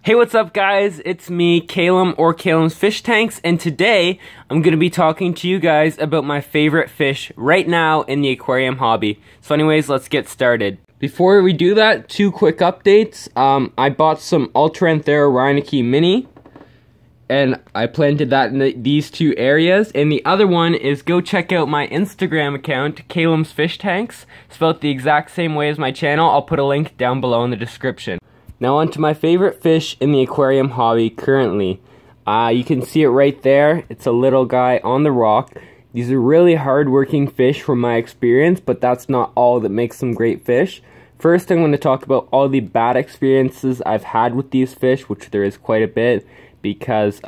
Hey, what's up guys? It's me, Calum or Calum's Fish Tanks, and today I'm going to be talking to you guys about my favorite fish right now in the aquarium hobby. So anyways, let's get started. Before we do that, two quick updates. I bought some Ultraanthera reinecke mini, and I planted that in these two areas. And the other one is go check out my Instagram account, Calum's Fish Tanks, spelled the exact same way as my channel. I'll put a link down below in the description. Now on to my favorite fish in the aquarium hobby currently. You can see it right there. It's a little guy on the rock. These are really hard-working fish from my experience, but that's not all that makes them great fish. First, I'm going to talk about all the bad experiences I've had with these fish, which there is quite a bit, because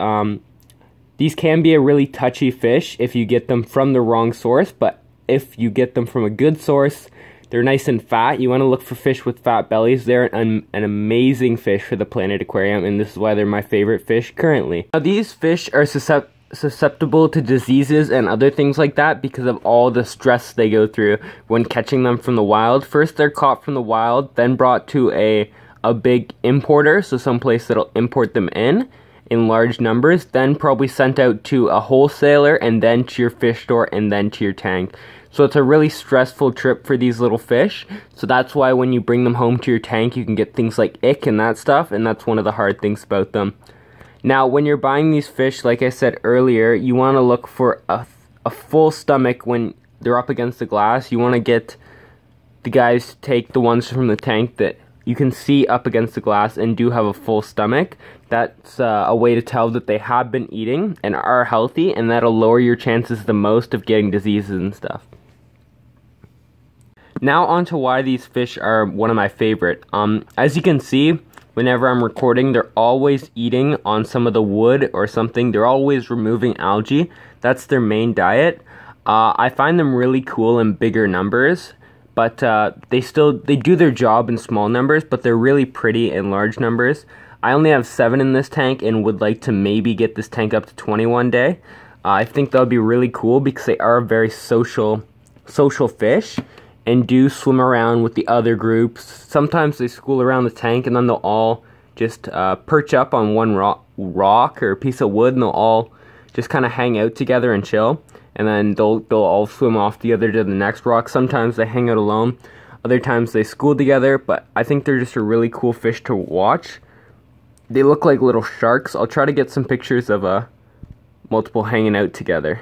these can be a really touchy fish if you get them from the wrong source, but if you get them from a good source, they're nice and fat. You want to look for fish with fat bellies. They're an amazing fish for the Planet Aquarium, and this is why they're my favorite fish currently. Now, these fish are susceptible to diseases and other things like that because of all the stress they go through when catching them from the wild. First, they're caught from the wild, then brought to a big importer, so someplace that'll import them in large numbers, then probably sent out to a wholesaler, and then to your fish store, and then to your tank. So it's a really stressful trip for these little fish. So that's why when you bring them home to your tank, you can get things like ick and that stuff, and that's one of the hard things about them. Now, when you're buying these fish, like I said earlier, you want to look for a full stomach when they're up against the glass. You want to get the guys to take the ones from the tank that you can see up against the glass and do have a full stomach. That's a way to tell that they have been eating and are healthy, and that'll lower your chances the most of getting diseases and stuff. Now on to why these fish are one of my favorite. As you can see, whenever I'm recording, they're always eating on some of the wood or something. They're always removing algae. That's their main diet. I find them really cool in bigger numbers, but they do their job in small numbers, but they're really pretty in large numbers. I only have 7 in this tank and would like to maybe get this tank up to 20 one day. I think that would be really cool because they are very social fish and do swim around with the other groups. Sometimes they school around the tank, and then they'll all just perch up on one rock or a piece of wood, and they'll all just kind of hang out together and chill. And then they'll all swim off together to the next rock. Sometimes they hang out alone. Other times they school together, but I think they're just a really cool fish to watch. They look like little sharks. I'll try to get some pictures of multiple hanging out together.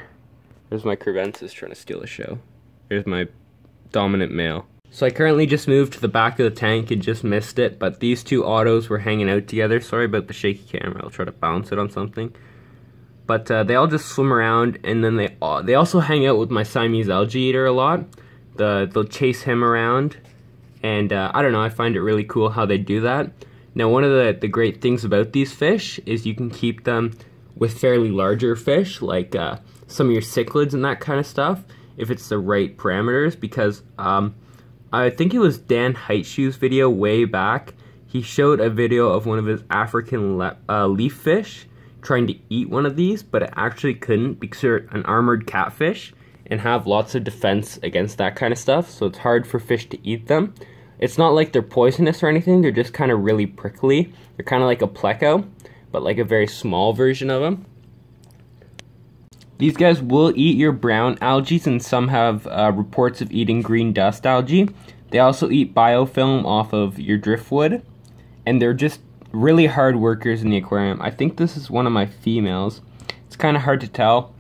There's my crevensis trying to steal the show. Here's my dominant male. So I currently just moved to the back of the tank and just missed it, but these two autos were hanging out together. Sorry about the shaky camera. I'll try to bounce it on something. But they all just swim around, and then they also hang out with my Siamese algae eater a lot. They'll chase him around, and I don't know, I find it really cool how they do that. Now, one of the great things about these fish is you can keep them with fairly larger fish, like some of your cichlids and that kind of stuff, if it's the right parameters, because I think it was Dan Heightshoe's video way back. He showed a video of one of his African leaf fish trying to eat one of these, but it actually couldn't because they're an armored catfish and have lots of defense against that kind of stuff, so it's hard for fish to eat them. It's not like they're poisonous or anything, they're just kind of really prickly. They're kind of like a pleco, but like a very small version of them. These guys will eat your brown algae, and some have reports of eating green dust algae. They also eat biofilm off of your driftwood, and they're just really hard workers in the aquarium. I think this is one of my females. It's kind of hard to tell.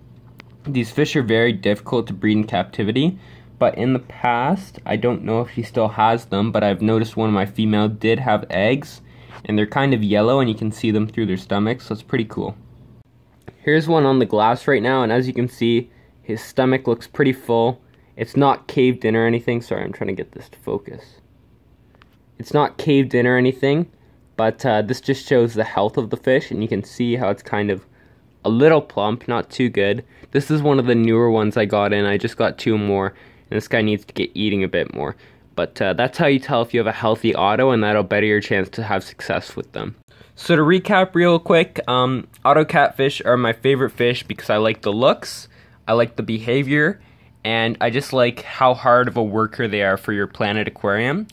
These fish are very difficult to breed in captivity, but in the past, I don't know if she still has them, but I've noticed one of my females did have eggs, and they're kind of yellow, and you can see them through their stomachs, so it's pretty cool. Here's one on the glass right now, and as you can see, his stomach looks pretty full. It's not caved in or anything. Sorry, I'm trying to get this to focus. It's not caved in or anything, but this just shows the health of the fish, and you can see how it's kind of a little plump, not too good. This is one of the newer ones I got in. I just got 2 more, and this guy needs to get eating a bit more. But that's how you tell if you have a healthy auto, and that'll better your chance to have success with them. So to recap real quick, auto catfish are my favorite fish because I like the looks, I like the behavior, and I just like how hard of a worker they are for your Planet Aquarium.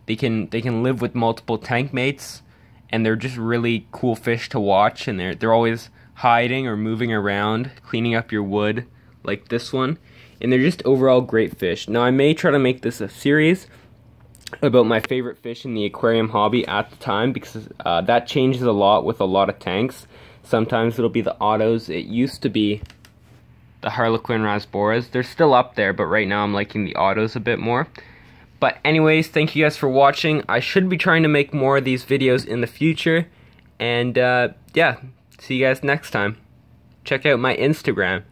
They can live with multiple tank mates, and they're just really cool fish to watch, and they're always hiding or moving around, cleaning up your wood, like this one. And they're just overall great fish. Now I may try to make this a series about my favorite fish in the aquarium hobby at the time, because that changes a lot with a lot of tanks. Sometimes it'll be the autos. It used to be the Harlequin rasboras. They're still up there, but right now I'm liking the autos a bit more. But anyways, thank you guys for watching. I should be trying to make more of these videos in the future. And yeah, see you guys next time. Check out my Instagram.